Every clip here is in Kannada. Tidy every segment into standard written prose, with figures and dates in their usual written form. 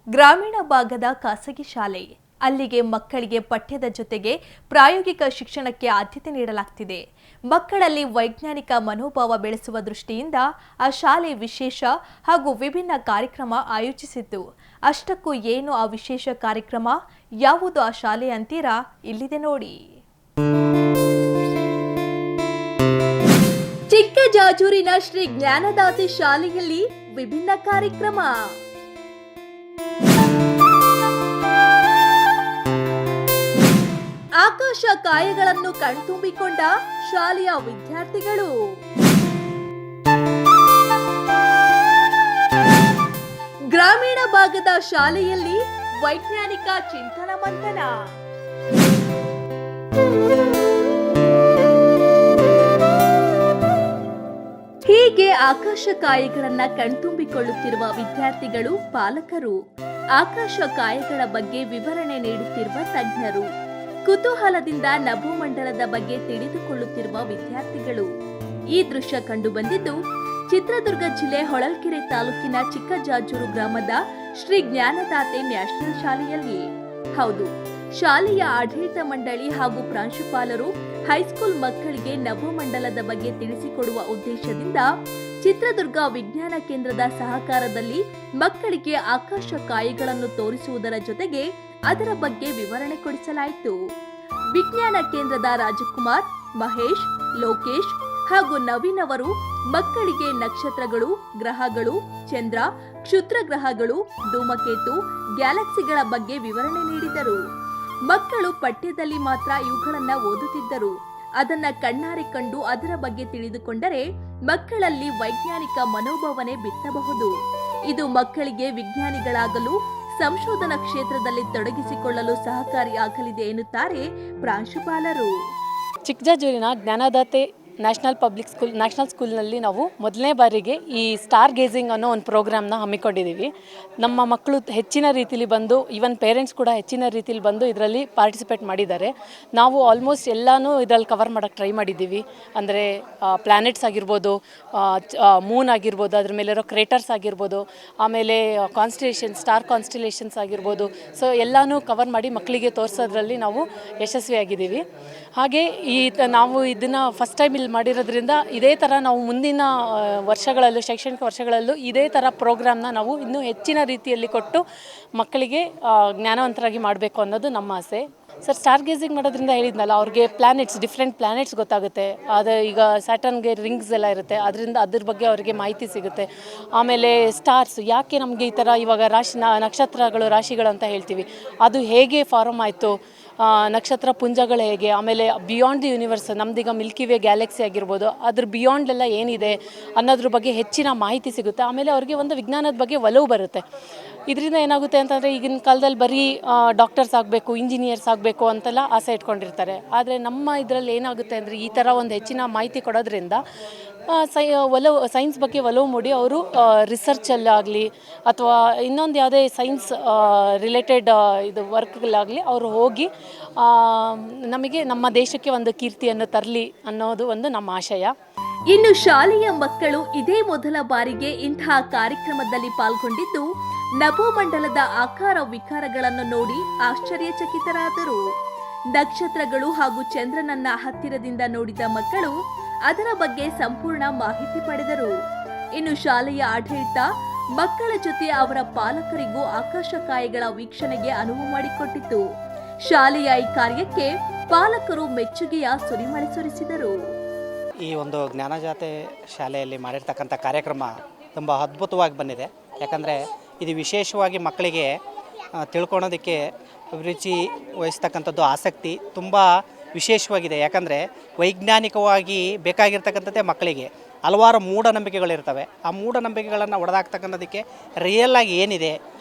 ಗ್ರಾಮೀಣ ಭಾಗದ ಖಾಸಗಿ ಶಾಲೆ. ಅಲ್ಲಿಗೆ ಮಕ್ಕಳಿಗೆ ಪಠ್ಯದ ಜೊತೆಗೆ ಪ್ರಾಯೋಗಿಕ ಶಿಕ್ಷಣಕ್ಕೆ ಆದ್ಯತೆ ನೀಡಲಾಗುತ್ತಿದೆ. ಮಕ್ಕಳಲ್ಲಿ ವೈಜ್ಞಾನಿಕ ಮನೋಭಾವ ಬೆಳೆಸುವ ದೃಷ್ಟಿಯಿಂದ ಆ ಶಾಲೆ ವಿಶೇಷ ಹಾಗೂ ವಿಭಿನ್ನ ಕಾರ್ಯಕ್ರಮ ಆಯೋಜಿಸಿತ್ತು. ಅಷ್ಟಕ್ಕೂ ಏನು ಆ ವಿಶೇಷ ಕಾರ್ಯಕ್ರಮ, ಯಾವುದು ಆ ಶಾಲೆ ಅಂತೀರಾ? ಇಲ್ಲಿದೆ ನೋಡಿ. ಚಿಕ್ಕಜಾಜೂರಿನ ಶ್ರೀ ಜ್ಞಾನದಾತೆ ಶಾಲೆಯಲ್ಲಿ ವಿಭಿನ್ನ ಕಾರ್ಯಕ್ರಮ. ಆಕಾಶ ಕಾಯಗಳನ್ನು ಕಣ್ತುಂಬಿಕೊಂಡ ಶಾಲೆಯ ವಿದ್ಯಾರ್ಥಿಗಳು. ಗ್ರಾಮೀಣ ಭಾಗದ ಶಾಲೆಯಲ್ಲಿ ವೈಜ್ಞಾನಿಕ ಚಿಂತನ ಮಂಥನ. ಹೀಗೆ ಆಕಾಶ ಕಾಯಗಳನ್ನ ಕಣ್ತುಂಬಿಕೊಳ್ಳುತ್ತಿರುವ ವಿದ್ಯಾರ್ಥಿಗಳು, ಪಾಲಕರು, ಆಕಾಶ ಕಾಯಗಳ ಬಗ್ಗೆ ವಿವರಣೆ ನೀಡುತ್ತಿರುವ ತಜ್ಞರು, ಕುತೂಹಲದಿಂದ ನಭೋಮಂಡಲದ ಬಗ್ಗೆ ತಿಳಿದುಕೊಳ್ಳುತ್ತಿರುವ ವಿದ್ಯಾರ್ಥಿಗಳು. ಈ ದೃಶ್ಯ ಕಂಡು ಬಂದಿದ್ದು ಚಿತ್ರದುರ್ಗ ಜಿಲ್ಲೆ ಹೊಳಲ್ಕೆರೆ ತಾಲೂಕಿನ ಚಿಕ್ಕಜಾಜೂರು ಗ್ರಾಮದ ಶ್ರೀ ಜ್ಞಾನದಾತೆ ನ್ಯಾಷನಲ್ ಶಾಲೆಯಲ್ಲಿ. ಹೌದು, ಶಾಲೆಯ ಆಡಳಿತ ಮಂಡಳಿ ಹಾಗೂ ಪ್ರಾಂಶುಪಾಲರು ಹೈಸ್ಕೂಲ್ ಮಕ್ಕಳಿಗೆ ನಭೋಮಂಡಲದ ಬಗ್ಗೆ ತಿಳಿಸಿಕೊಡುವ ಉದ್ದೇಶದಿಂದ ಚಿತ್ರದುರ್ಗ ವಿಜ್ಞಾನ ಕೇಂದ್ರದ ಸಹಕಾರದಲ್ಲಿ ಮಕ್ಕಳಿಗೆ ಆಕಾಶ ಕಾಯಗಳನ್ನು ತೋರಿಸುವುದರ ಜೊತೆಗೆ ಅದರ ಬಗ್ಗೆ ವಿವರಣೆ ಕೊಡಿಸಲಾಯಿತು. ವಿಜ್ಞಾನ ಕೇಂದ್ರದ ರಾಜಕುಮಾರ್, ಮಹೇಶ್, ಲೋಕೇಶ್ ಹಾಗೂ ನವೀನ್ ಅವರು ಮಕ್ಕಳಿಗೆ ನಕ್ಷತ್ರಗಳು, ಗ್ರಹಗಳು, ಚಂದ್ರ, ಕ್ಷುದ್ರ ಗ್ರಹಗಳು, ಧೂಮಕೇತು, ಗ್ಯಾಲಕ್ಸಿಗಳ ಬಗ್ಗೆ ವಿವರಣೆ ನೀಡಿದರು. ಮಕ್ಕಳು ಪಠ್ಯದಲ್ಲಿ ಮಾತ್ರ ಇವುಗಳನ್ನ ಓದುತ್ತಿದ್ದರು. ಅದನ್ನ ಕಣ್ಣಾರೆ ಕಂಡು ಅದರ ಬಗ್ಗೆ ತಿಳಿದುಕೊಂಡರೆ ಮಕ್ಕಳಲ್ಲಿ ವೈಜ್ಞಾನಿಕ ಮನೋಭಾವನೆ ಬಿತ್ತಬಹುದು. ಇದು ಮಕ್ಕಳಿಗೆ ವಿಜ್ಞಾನಿಗಳಾಗಲು, ಸಂಶೋಧನಾ ಕ್ಷೇತ್ರದಲ್ಲಿ ತೊಡಗಿಸಿಕೊಳ್ಳಲು ಸಹಕಾರಿಯಾಗಲಿದೆ ಎನ್ನುತ್ತಾರೆ ಪ್ರಾಂಶುಪಾಲರು. ಚಿಕ್ಕಜಾಜೂರಿನ ಜ್ಞಾನದಾತೆ ನ್ಯಾಷನಲ್ ಸ್ಕೂಲ್ನಲ್ಲಿ ನಾವು ಮೊದಲನೇ ಬಾರಿಗೆ ಈ ಸ್ಟಾರ್ ಗೇಜಿಂಗ್ ಅನ್ನೋ ಒಂದು ಪ್ರೋಗ್ರಾಮ್ನ ಹಮ್ಮಿಕೊಂಡಿದ್ದೀವಿ. ನಮ್ಮ ಮಕ್ಕಳು ಹೆಚ್ಚಿನ ರೀತಿಯಲ್ಲಿ ಬಂದು, ಈವನ್ ಪೇರೆಂಟ್ಸ್ ಕೂಡ ಹೆಚ್ಚಿನ ರೀತಿಯಲ್ಲಿ ಬಂದು ಇದರಲ್ಲಿ ಪಾರ್ಟಿಸಿಪೇಟ್ ಮಾಡಿದ್ದಾರೆ. ನಾವು ಆಲ್ಮೋಸ್ಟ್ ಎಲ್ಲನೂ ಇದರಲ್ಲಿ ಕವರ್ ಮಾಡೋಕ್ಕೆ ಟ್ರೈ ಮಾಡಿದ್ದೀವಿ. ಅಂದರೆ ಪ್ಲ್ಯಾನೆಟ್ಸ್ ಆಗಿರ್ಬೋದು, ಮೂನ್ ಆಗಿರ್ಬೋದು, ಅದ್ರ ಮೇಲಿರೋ ಕ್ರೇಟರ್ಸ್ ಆಗಿರ್ಬೋದು, ಆಮೇಲೆ ಸ್ಟಾರ್ ಕಾನ್ಸ್ಟಿಲೇಷನ್ಸ್ ಆಗಿರ್ಬೋದು. ಸೊ ಎಲ್ಲನೂ ಕವರ್ ಮಾಡಿ ಮಕ್ಕಳಿಗೆ ತೋರಿಸೋದ್ರಲ್ಲಿ ನಾವು ಯಶಸ್ವಿಯಾಗಿದ್ದೀವಿ. ಹಾಗೆ ನಾವು ಇದನ್ನು ಫಸ್ಟ್ ಟೈಮ್ ಇಲ್ಲಿ ಮಾಡಿರೋದ್ರಿಂದ ಇದೇ ಥರ ನಾವು ಮುಂದಿನ ವರ್ಷಗಳಲ್ಲೂ, ಶೈಕ್ಷಣಿಕ ವರ್ಷಗಳಲ್ಲೂ ಇದೇ ಥರ ಪ್ರೋಗ್ರಾಮ್ನ ನಾವು ಇನ್ನೂ ಹೆಚ್ಚಿನ ರೀತಿಯಲ್ಲಿ ಕೊಟ್ಟು ಮಕ್ಕಳಿಗೆ ಜ್ಞಾನವಂತರಾಗಿ ಮಾಡಬೇಕು ಅನ್ನೋದು ನಮ್ಮ ಆಸೆ. ಸರ್, ಸ್ಟಾರ್ ಗೇಜಿಂಗ್ ಮಾಡೋದ್ರಿಂದ ಹೇಳಿದ್ನಲ್ಲ, ಅವ್ರಿಗೆ ಡಿಫ್ರೆಂಟ್ ಪ್ಲ್ಯಾನೆಟ್ಸ್ ಗೊತ್ತಾಗುತ್ತೆ. ಅದು ಈಗ ಸ್ಯಾಟರ್ನ್ಗೆ ರಿಂಗ್ಸ್ ಎಲ್ಲ ಇರುತ್ತೆ, ಅದ್ರ ಬಗ್ಗೆ ಅವರಿಗೆ ಮಾಹಿತಿ ಸಿಗುತ್ತೆ. ಆಮೇಲೆ ಸ್ಟಾರ್ಸ್ ಯಾಕೆ ನಮಗೆ ಈ ಥರ ಇವಾಗ ನಕ್ಷತ್ರಗಳು, ರಾಶಿಗಳು ಅಂತ ಹೇಳ್ತೀವಿ, ಅದು ಹೇಗೆ ಫಾರ್ಮ್ ಆಯಿತು, ನಕ್ಷತ್ರ ಪುಂಜಗಳು ಹೇಗೆ, ಆಮೇಲೆ ಬಿಯಾಂಡ್ ದಿ ಯೂನಿವರ್ಸ್, ನಮ್ದೀಗ ಮಿಲ್ಕಿ ವೇ ಗ್ಯಾಲಕ್ಸಿ ಆಗಿರ್ಬೋದು, ಅದ್ರ ಬಿಯಾಂಡ್ ಎಲ್ಲ ಏನಿದೆ ಅನ್ನೋದ್ರ ಬಗ್ಗೆ ಹೆಚ್ಚಿನ ಮಾಹಿತಿ ಸಿಗುತ್ತೆ. ಆಮೇಲೆ ಅವ್ರಿಗೆ ಒಂದು ವಿಜ್ಞಾನದ ಬಗ್ಗೆ ಒಲವು ಬರುತ್ತೆ. ಇದರಿಂದ ಏನಾಗುತ್ತೆ ಅಂತಂದರೆ, ಈಗಿನ ಕಾಲದಲ್ಲಿ ಬರೀ ಡಾಕ್ಟರ್ಸ್ ಆಗಬೇಕು, ಇಂಜಿನಿಯರ್ಸ್ ಆಗಬೇಕು ಅಂತೆಲ್ಲ ಆಸೆ ಇಟ್ಕೊಂಡಿರ್ತಾರೆ. ಆದರೆ ನಮ್ಮ ಇದರಲ್ಲಿ ಏನಾಗುತ್ತೆ ಅಂದರೆ, ಈ ಥರ ಒಂದು ಹೆಚ್ಚಿನ ಮಾಹಿತಿ ಕೊಡೋದ್ರಿಂದ ಸೈನ್ಸ್ ಬಗ್ಗೆ ಒಲವು ಮೂಡಿ ಅವರು ರಿಸರ್ಚಲ್ಲಾಗಲಿ ಅಥವಾ ಇನ್ನೊಂದು ಯಾವುದೇ ಸೈನ್ಸ್ ರಿಲೇಟೆಡ್ ಇದು ವರ್ಕ್ಗಳಾಗಲಿ ಅವರು ಹೋಗಿ ನಮಗೆ, ನಮ್ಮ ದೇಶಕ್ಕೆ ಒಂದು ಕೀರ್ತಿಯನ್ನು ತರಲಿ ಅನ್ನೋದು ಒಂದು ನಮ್ಮ ಆಶಯ. ಇನ್ನು ಶಾಲೆಯ ಮಕ್ಕಳು ಇದೇ ಮೊದಲ ಬಾರಿಗೆ ಇಂತಹ ಕಾರ್ಯಕ್ರಮದಲ್ಲಿ ಪಾಲ್ಗೊಂಡಿದ್ದು ನಭೋಮಂಡಲದ ಆಕಾರ ವಿಕಾರಗಳನ್ನು ನೋಡಿ ಆಶ್ಚರ್ಯಚಕಿತರಾದರು. ನಕ್ಷತ್ರಗಳು ಹಾಗೂ ಚಂದ್ರನನ್ನ ಹತ್ತಿರದಿಂದ ನೋಡಿದ ಮಕ್ಕಳು ಅದರ ಬಗ್ಗೆ ಸಂಪೂರ್ಣ ಮಾಹಿತಿ ಪಡೆದರು. ಇನ್ನು ಶಾಲೆಯ ಆಡಳಿತ ಮಕ್ಕಳ ಜೊತೆ ಅವರ ಪಾಲಕರಿಗೂ ಆಕಾಶ ಕಾಯಗಳ ವೀಕ್ಷಣೆಗೆ ಅನುವು ಮಾಡಿಕೊಟ್ಟಿತು. ಶಾಲೆಯ ಈ ಕಾರ್ಯಕ್ಕೆ ಪಾಲಕರು ಮೆಚ್ಚುಗೆಯ ಸುರಿಮಳೆ ಸುರಿಸಿದರು. ಈ ಒಂದು ಜ್ಞಾನದಾತೆ ಶಾಲೆಯಲ್ಲಿ ಮಾಡಿರ್ತಕ್ಕಂಥ ಕಾರ್ಯಕ್ರಮ ತುಂಬ ಅದ್ಭುತವಾಗಿ ಬಂದಿದೆ. ಯಾಕಂದರೆ ಇದು ವಿಶೇಷವಾಗಿ ಮಕ್ಕಳಿಗೆ ತಿಳ್ಕೊಳೋದಕ್ಕೆ ಅಭಿರುಚಿ ವಹಿಸ್ತಕ್ಕಂಥದ್ದು, ಆಸಕ್ತಿ ತುಂಬ ವಿಶೇಷವಾಗಿದೆ. ಯಾಕಂದರೆ ವೈಜ್ಞಾನಿಕವಾಗಿ ಬೇಕಾಗಿರ್ತಕ್ಕಂಥದ್ದೇ ಮಕ್ಕಳಿಗೆ ಹಲವಾರು ಮೂಢನಂಬಿಕೆಗಳಿರ್ತವೆ. ಆ ಮೂಢನಂಬಿಕೆಗಳನ್ನು ಹೊಡೆದಾಕ್ತಕ್ಕಂಥದ್ದಕ್ಕೆ ರಿಯಲ್ಲಾಗಿ ಏನಿದೆ,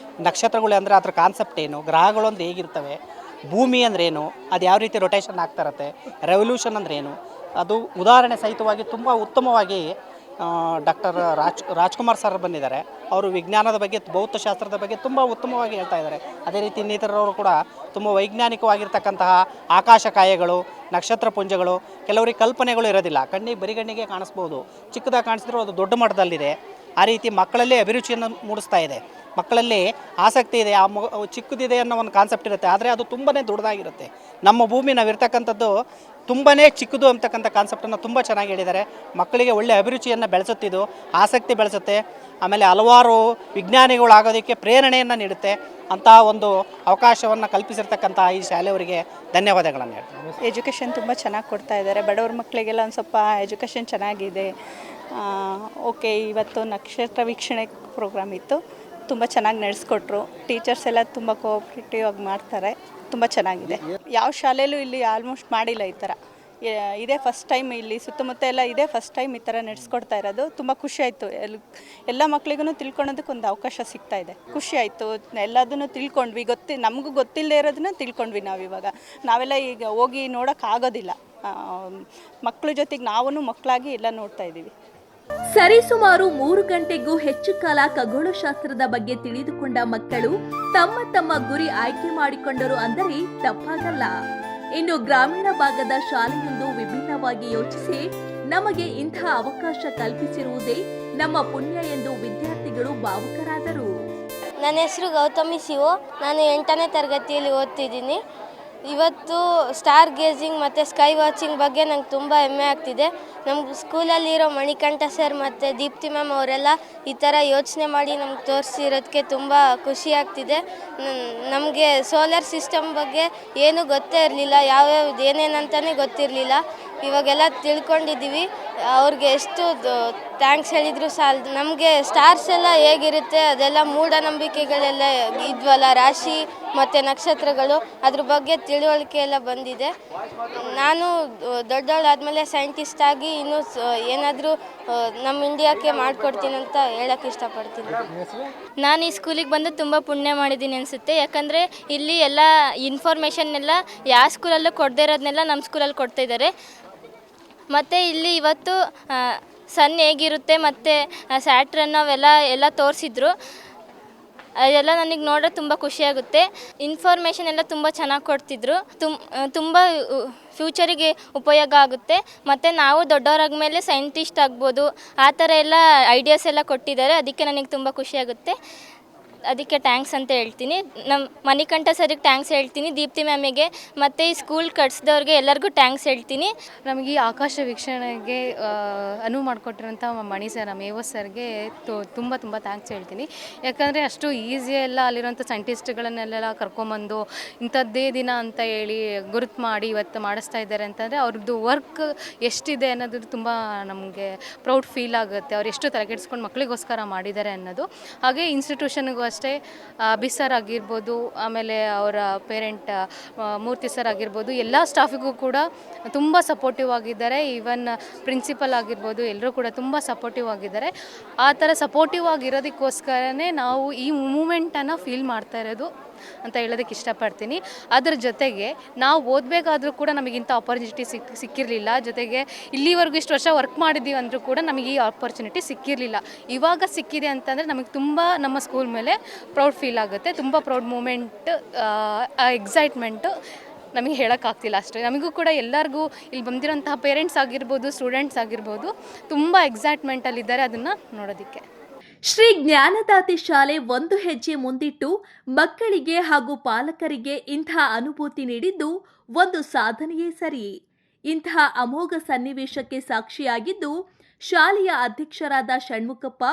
ನಕ್ಷತ್ರಗಳು ಅಂದರೆ ಅದರ ಕಾನ್ಸೆಪ್ಟ್ ಏನು, ಗ್ರಹಗಳು ಅಂದರೆ ಹೇಗಿರ್ತವೆ, ಭೂಮಿ ಅಂದ್ರೇನು, ಅದು ಯಾವ ರೀತಿ ರೊಟೇಷನ್ ಆಗ್ತಾ ಇರುತ್ತೆ, ರೆವಲ್ಯೂಷನ್ ಅಂದ್ರೇನು, ಅದು ಉದಾಹರಣೆ ಸಹಿತವಾಗಿ ತುಂಬ ಉತ್ತಮವಾಗಿ ಡಾಕ್ಟರ್ ರಾಜ್ಕುಮಾರ್ ಸರ್ ಬಂದಿದ್ದಾರೆ. ಅವರು ವಿಜ್ಞಾನದ ಬಗ್ಗೆ, ಭೌತಶಾಸ್ತ್ರದ ಬಗ್ಗೆ ತುಂಬ ಉತ್ತಮವಾಗಿ ಹೇಳ್ತಾ ಇದ್ದಾರೆ. ಅದೇ ರೀತಿ ಇನ್ನಿತರವರು ಕೂಡ ತುಂಬ ವೈಜ್ಞಾನಿಕವಾಗಿರ್ತಕ್ಕಂತಹ ಆಕಾಶ ಕಾಯಗಳು, ನಕ್ಷತ್ರ ಪುಂಜಗಳು, ಕೆಲವರಿಗೆ ಕಲ್ಪನೆಗಳು ಇರೋದಿಲ್ಲ, ಬರಿಗಣ್ಣಿಗೆ ಕಾಣಿಸ್ಬೋದು, ಚಿಕ್ಕದಾಗಿ ಕಾಣಿಸಿದ್ರು ಅದು ದೊಡ್ಡ ಮಟ್ಟದಲ್ಲಿದೆ. ಆ ರೀತಿ ಮಕ್ಕಳಲ್ಲಿ ಅಭಿರುಚಿಯನ್ನು ಮೂಡಿಸ್ತಾ ಇದೆ. ಮಕ್ಕಳಲ್ಲಿ ಆಸಕ್ತಿ ಇದೆ, ಚಿಕ್ಕದಿದೆ ಅನ್ನೋ ಒಂದು ಕಾನ್ಸೆಪ್ಟ್ ಇರುತ್ತೆ, ಆದರೆ ಅದು ತುಂಬಾ ದೊಡ್ಡದಾಗಿರುತ್ತೆ. ನಮ್ಮ ಭೂಮಿ ನಾವಿರ್ತಕ್ಕಂಥದ್ದು ತುಂಬಾ ಚಿಕ್ಕದು ಅಂತಕ್ಕಂಥ ಕಾನ್ಸೆಪ್ಟನ್ನು ತುಂಬ ಚೆನ್ನಾಗಿ ಹೇಳಿದ್ದಾರೆ. ಮಕ್ಕಳಿಗೆ ಒಳ್ಳೆಯ ಅಭಿರುಚಿಯನ್ನು ಬೆಳೆಸುತ್ತಿದ್ದು, ಆಸಕ್ತಿ ಬೆಳೆಸುತ್ತೆ, ಆಮೇಲೆ ಹಲವಾರು ವಿಜ್ಞಾನಿಗಳಾಗೋದಕ್ಕೆ ಪ್ರೇರಣೆಯನ್ನು ನೀಡುತ್ತೆ. ಅಂತಹ ಒಂದು ಅವಕಾಶವನ್ನು ಕಲ್ಪಿಸಿರ್ತಕ್ಕಂಥ ಈ ಶಾಲೆಯವರಿಗೆ ಧನ್ಯವಾದಗಳನ್ನು ಹೇಳ್ತೀನಿ. ಎಜುಕೇಷನ್ ತುಂಬ ಚೆನ್ನಾಗಿ ಕೊಡ್ತಾ ಇದ್ದಾರೆ. ಬಡವ್ರ ಮಕ್ಕಳಿಗೆಲ್ಲ ಒಂದು ಸ್ವಲ್ಪ ಎಜುಕೇಷನ್ ಚೆನ್ನಾಗಿದೆ. ಓಕೆ, ಇವತ್ತು ನಕ್ಷತ್ರ ವೀಕ್ಷಣೆ ಪ್ರೋಗ್ರಾಮ್ ಇತ್ತು, ತುಂಬ ಚೆನ್ನಾಗಿ ನಡೆಸ್ಕೊಟ್ರು. ಟೀಚರ್ಸ್ ಎಲ್ಲ ತುಂಬ ಕೋಆಪ್ರೇಟಿವ್ ಆಗಿ ಮಾಡ್ತಾರೆ, ತುಂಬ ಚೆನ್ನಾಗಿದೆ. ಯಾವ ಶಾಲೆಯಲ್ಲೂ ಇಲ್ಲಿ ಆಲ್ಮೋಸ್ಟ್ ಮಾಡಿಲ್ಲ ಈ ಥರ. ಇದೇ ಫಸ್ಟ್ ಟೈಮ್ ಇಲ್ಲಿ ಸುತ್ತಮುತ್ತ ಎಲ್ಲ ಇದೇ ಫಸ್ಟ್ ಟೈಮ್ ಈ ಥರ ನಡೆಸ್ಕೊಡ್ತಾ ಇರೋದು. ತುಂಬ ಖುಷಿ ಆಯಿತು. ಎಲ್ಲ ಮಕ್ಳಿಗೂ ತಿಳ್ಕೊಳೋದಕ್ಕೆ ಒಂದು ಅವಕಾಶ ಸಿಗ್ತಾ ಇದೆ. ಖುಷಿ ಆಯಿತು. ಎಲ್ಲದನ್ನು ತಿಳ್ಕೊಂಡ್ವಿ. ನಮಗೂ ಗೊತ್ತಿಲ್ಲದೆ ಇರೋದನ್ನ ತಿಳ್ಕೊಂಡ್ವಿ. ನಾವೆಲ್ಲ ಈಗ ಹೋಗಿ ನೋಡೋಕ್ಕಾಗೋದಿಲ್ಲ. ಮಕ್ಕಳ ಜೊತೆಗೆ ನಾವೂ ಮಕ್ಕಳಾಗಿ ಎಲ್ಲ ನೋಡ್ತಾ ಇದ್ದೀವಿ. ಸರಿಸುಮಾರು 3 ಗಂಟೆಗೂ ಹೆಚ್ಚು ಕಾಲ ಖಗೋಳಶಾಸ್ತ್ರದ ಬಗ್ಗೆ ತಿಳಿದುಕೊಂಡ ಮಕ್ಕಳು ತಮ್ಮ ತಮ್ಮ ಗುರಿ ಆಯ್ಕೆ ಮಾಡಿಕೊಂಡರು ಅಂದರೆ ತಪ್ಪಾಗಲ್ಲ. ಇನ್ನು ಗ್ರಾಮೀಣ ಭಾಗದ ಶಾಲೆಯೊಂದು ವಿಭಿನ್ನವಾಗಿ ಯೋಚಿಸಿ ನಮಗೆ ಇಂತಹ ಅವಕಾಶ ಕಲ್ಪಿಸಿರುವುದೇ ನಮ್ಮ ಪುಣ್ಯ ಎಂದು ವಿದ್ಯಾರ್ಥಿಗಳು ಭಾವುಕರಾದರು. ನನ್ನ ಹೆಸರು ಗೌತಮಿ ಸಿಒ. ನಾನು 8ನೇ ತರಗತಿಯಲ್ಲಿ ಓದ್ತಿದ್ದೀನಿ. ಇವತ್ತು ಸ್ಟಾರ್ ಗೇಜಿಂಗ್ ಮತ್ತು ಸ್ಕೈ ವಾಚಿಂಗ್ ಬಗ್ಗೆ ನಂಗೆ ತುಂಬ ಹೆಮ್ಮೆ ಆಗ್ತಿದೆ. ನಮ್ಮ ಸ್ಕೂಲಲ್ಲಿರೋ ಮಣಿಕಂಠ ಸರ್ ಮತ್ತು ದೀಪ್ತಿ ಮ್ಯಾಮ್ ಅವರೆಲ್ಲ ಈ ಥರ ಯೋಚನೆ ಮಾಡಿ ನಮ್ಗೆ ತೋರಿಸಿರೋದಕ್ಕೆ ತುಂಬ ಖುಷಿ ಆಗ್ತಿದೆ. ನಮಗೆ ಸೋಲಾರ್ ಸಿಸ್ಟಮ್ ಬಗ್ಗೆ ಏನೂ ಗೊತ್ತೇ ಇರಲಿಲ್ಲ, ಯಾವ್ಯಾವ್ದು ಏನೇನಂತಲೇ ಗೊತ್ತಿರಲಿಲ್ಲ. ಇವಾಗೆಲ್ಲ ತಿಳ್ಕೊಂಡಿದ್ದೀವಿ. ಅವ್ರಿಗೆ ಎಷ್ಟು ಥ್ಯಾಂಕ್ಸ್ ಹೇಳಿದ್ರು ಸಾಲದು. ನಮಗೆ ಸ್ಟಾರ್ಸ್ ಎಲ್ಲ ಹೇಗಿರುತ್ತೆ ಅದೆಲ್ಲ ಮೂಢನಂಬಿಕೆಗಳೆಲ್ಲ ಇದ್ವಲ್ಲ, ರಾಶಿ ಮತ್ತು ನಕ್ಷತ್ರಗಳು, ಅದ್ರ ಬಗ್ಗೆ ತಿಳುವಳಿಕೆ ಎಲ್ಲ ಬಂದಿದೆ. ನಾನು ದೊಡ್ಡವಳಾದಮೇಲೆ ಸೈಂಟಿಸ್ಟ್ ಆಗಿ ಇನ್ನೂ ಏನಾದರೂ ನಮ್ಮ ಇಂಡಿಯಾಕ್ಕೆ ಮಾಡಿಕೊಡ್ತೀನಿ ಅಂತ ಹೇಳೋಕ್ಕೆ ಇಷ್ಟಪಡ್ತೀನಿ. ನಾನು ಈ ಸ್ಕೂಲಿಗೆ ಬಂದು ತುಂಬ ಪುಣ್ಯ ಮಾಡಿದ್ದೀನಿ ಅನಿಸುತ್ತೆ. ಯಾಕಂದರೆ ಇಲ್ಲಿ ಎಲ್ಲ ಇನ್ಫಾರ್ಮೇಷನ್ ಎಲ್ಲ ಯಾವ ಸ್ಕೂಲಲ್ಲೂ ಕೊಡದೇ ಇರೋದನ್ನೆಲ್ಲ ನಮ್ಮ ಸ್ಕೂಲಲ್ಲಿ ಕೊಡ್ತಾಯಿದ್ದಾರೆ. ಮತ್ತು ಇಲ್ಲಿ ಇವತ್ತು ಸನ್ ಹೇಗಿರುತ್ತೆ ಮತ್ತು ಸ್ಯಾಟ್ರನ್ ಅವೆಲ್ಲ ತೋರಿಸಿದ್ರು. ಅದೆಲ್ಲ ನನಗೆ ನೋಡೋ ತುಂಬ ಖುಷಿಯಾಗುತ್ತೆ. ಇನ್ಫಾರ್ಮೇಷನ್ ಎಲ್ಲ ತುಂಬ ಚೆನ್ನಾಗಿ ಕೊಡ್ತಿದ್ರು. ತುಂಬ ಫ್ಯೂಚರಿಗೆ ಉಪಯೋಗ ಆಗುತ್ತೆ. ಮತ್ತು ನಾವು ದೊಡ್ಡವರಾದ್ಮೇಲೆ ಸೈಂಟಿಸ್ಟ್ ಆಗ್ಬೋದು, ಆ ಥರ ಎಲ್ಲ ಐಡಿಯಾಸ್ ಎಲ್ಲ ಕೊಟ್ಟಿದ್ದಾರೆ. ಅದಕ್ಕೆ ನನಗೆ ತುಂಬ ಖುಷಿಯಾಗುತ್ತೆ. ಅದಕ್ಕೆ ಟ್ಯಾಂಕ್ಸ್ ಅಂತ ಹೇಳ್ತೀನಿ. ನಮ್ಮ ಮಣಿಕಂಠ ಸರಿಗೆ ಟ್ಯಾಂಕ್ಸ್ ಹೇಳ್ತೀನಿ, ದೀಪ್ತಿ ಮ್ಯಾಮಿಗೆ ಮತ್ತು ಈ ಸ್ಕೂಲ್ ಕಟ್ಸಿದವ್ರಿಗೆ ಎಲ್ಲರಿಗೂ ಟ್ಯಾಂಕ್ಸ್ ಹೇಳ್ತೀನಿ. ನಮಗೆ ಈ ಆಕಾಶ ವೀಕ್ಷಣೆಗೆ ಅನುವು ಮಾಡಿಕೊಟ್ಟಿರೋಂಥ ಮಣಿ ಸರ್, ನಮ್ಮ ಎ.ಒ. ಸರ್ಗೆ ತುಂಬ ಥ್ಯಾಂಕ್ಸ್ ಹೇಳ್ತೀನಿ. ಯಾಕಂದರೆ ಅಷ್ಟು ಈಸಿಯೆಲ್ಲ ಅಲ್ಲಿರೋಂಥ ಸೈಂಟಿಸ್ಟ್ಗಳನ್ನೆಲ್ಲ ಕರ್ಕೊಂಬಂದು ಇಂಥದ್ದೇ ದಿನ ಅಂತ ಹೇಳಿ ಗುರುತು ಮಾಡಿ ಇವತ್ತು ಮಾಡಿಸ್ತಾ ಇದ್ದಾರೆ ಅಂತಂದರೆ ಅವ್ರದ್ದು ವರ್ಕ್ ಎಷ್ಟಿದೆ ಅನ್ನೋದು ತುಂಬ ನಮಗೆ ಪ್ರೌಡ್ ಫೀಲ್ ಆಗುತ್ತೆ. ಅವ್ರು ಎಷ್ಟು ತಲೆಕೆಡಿಸ್ಕೊಂಡು ಮಕ್ಕಳಿಗೋಸ್ಕರ ಮಾಡಿದ್ದಾರೆ ಅನ್ನೋದು. ಹಾಗೆ ಇನ್ಸ್ಟಿಟ್ಯೂಷನ್ಗೂ ಅಷ್ಟೇ, ಬಿ ಸರ್ ಆಗಿರ್ಬೋದು, ಆಮೇಲೆ ಅವರ ಪೇರೆಂಟ್ ಮೂರ್ತಿ ಸರ್ ಆಗಿರ್ಬೋದು, ಎಲ್ಲ ಸ್ಟಾಫಿಗೂ ಕೂಡ ತುಂಬ ಸಪೋರ್ಟಿವ್ ಆಗಿದ್ದಾರೆ. ಈವನ್ ಪ್ರಿನ್ಸಿಪಲ್ ಆಗಿರ್ಬೋದು, ಎಲ್ಲರೂ ಕೂಡ ತುಂಬ ಸಪೋರ್ಟಿವ್ ಆಗಿದ್ದಾರೆ. ಆ ಥರ ಸಪೋರ್ಟಿವ್ ಆಗಿರೋದಕ್ಕೋಸ್ಕರನೇ ನಾವು ಈ ಮೂಮೆಂಟನ್ನು ಫೀಲ್ ಮಾಡ್ತಾ ಇರೋದು ಅಂತ ಹೇಳೋದಕ್ಕೆ ಇಷ್ಟಪಡ್ತೀನಿ. ಅದ್ರ ಜೊತೆಗೆ ನಾವು ಓದಬೇಕಾದ್ರೂ ಕೂಡ ನಮಗಿಂಥ ಆಪರ್ಚುನಿಟಿ ಸಿಕ್ಕಿರಲಿಲ್ಲ. ಜೊತೆಗೆ ಇಲ್ಲಿವರೆಗೂ ಇಷ್ಟು ವರ್ಷ ವರ್ಕ್ ಮಾಡಿದ್ದೀವಿ ಅಂದರೂ ಕೂಡ ನಮಗೆ ಈ ಆಪರ್ಚುನಿಟಿ ಸಿಕ್ಕಿರಲಿಲ್ಲ. ಇವಾಗ ಸಿಕ್ಕಿದೆ ಅಂತಂದರೆ ನಮಗೆ ತುಂಬ ನಮ್ಮ ಸ್ಕೂಲ್ ಮೇಲೆ ಪ್ರೌಡ್ ಫೀಲ್ ಆಗುತ್ತೆ. ತುಂಬ ಪ್ರೌಡ್ ಮೂಮೆಂಟ್, ಎಕ್ಸೈಟ್ಮೆಂಟು ನಮಗೆ ಹೇಳೋಕ್ಕಾಗ್ತಿಲ್ಲ ಅಷ್ಟೇ. ನಮಗೂ ಕೂಡ ಎಲ್ಲರಿಗೂ ಇಲ್ಲಿ ಬಂದಿರೋಂತಹ ಪೇರೆಂಟ್ಸ್ ಆಗಿರ್ಬೋದು, ಸ್ಟೂಡೆಂಟ್ಸ್ ಆಗಿರ್ಬೋದು, ತುಂಬ ಎಕ್ಸೈಟ್ಮೆಂಟಲ್ಲಿದ್ದಾರೆ ಅದನ್ನು ನೋಡೋದಕ್ಕೆ. ಶ್ರೀ ಜ್ಞಾನದಾತೆ ಶಾಲೆ ಒಂದು ಹೆಜ್ಜೆ ಮುಂದಿಟ್ಟು ಮಕ್ಕಳಿಗೆ ಹಾಗೂ ಪಾಲಕರಿಗೆ ಇಂತಹ ಅನುಭೂತಿ ನೀಡಿದ್ದು ಒಂದು ಸಾಧನೆಯೇ ಸರಿ. ಇಂತಹ ಅಮೋಘ ಸನ್ನಿವೇಶಕ್ಕೆ ಸಾಕ್ಷಿಯಾಗಿದ್ದು ಶಾಲೆಯ ಅಧ್ಯಕ್ಷರಾದ ಷಣ್ಮುಖಪ್ಪ,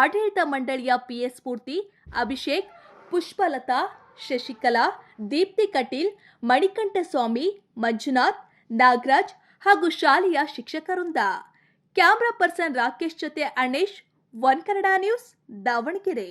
ಆಡಳಿತ ಮಂಡಳಿಯ ಪಿಎಸ್ ಸ್ಫೂರ್ತಿ, ಅಭಿಷೇಕ್, ಪುಷ್ಪಲತಾ, ಶಶಿಕಲಾ, ದೀಪ್ತಿ ಕಟೀಲ್, ಮಣಿಕಂಠ ಸ್ವಾಮಿ, ಮಂಜುನಾಥ್, ನಾಗರಾಜ್ ಹಾಗೂ ಶಾಲೆಯ ಶಿಕ್ಷಕರಿಂದ. ಕ್ಯಾಮ್ರಾ ಪರ್ಸನ್ ರಾಕೇಶ್ ಜೊತೆ ಅಣೇಶ್, ಒನ್ ಕನ್ನಡ ನ್ಯೂಸ್, ದಾವಣಗೆರೆ.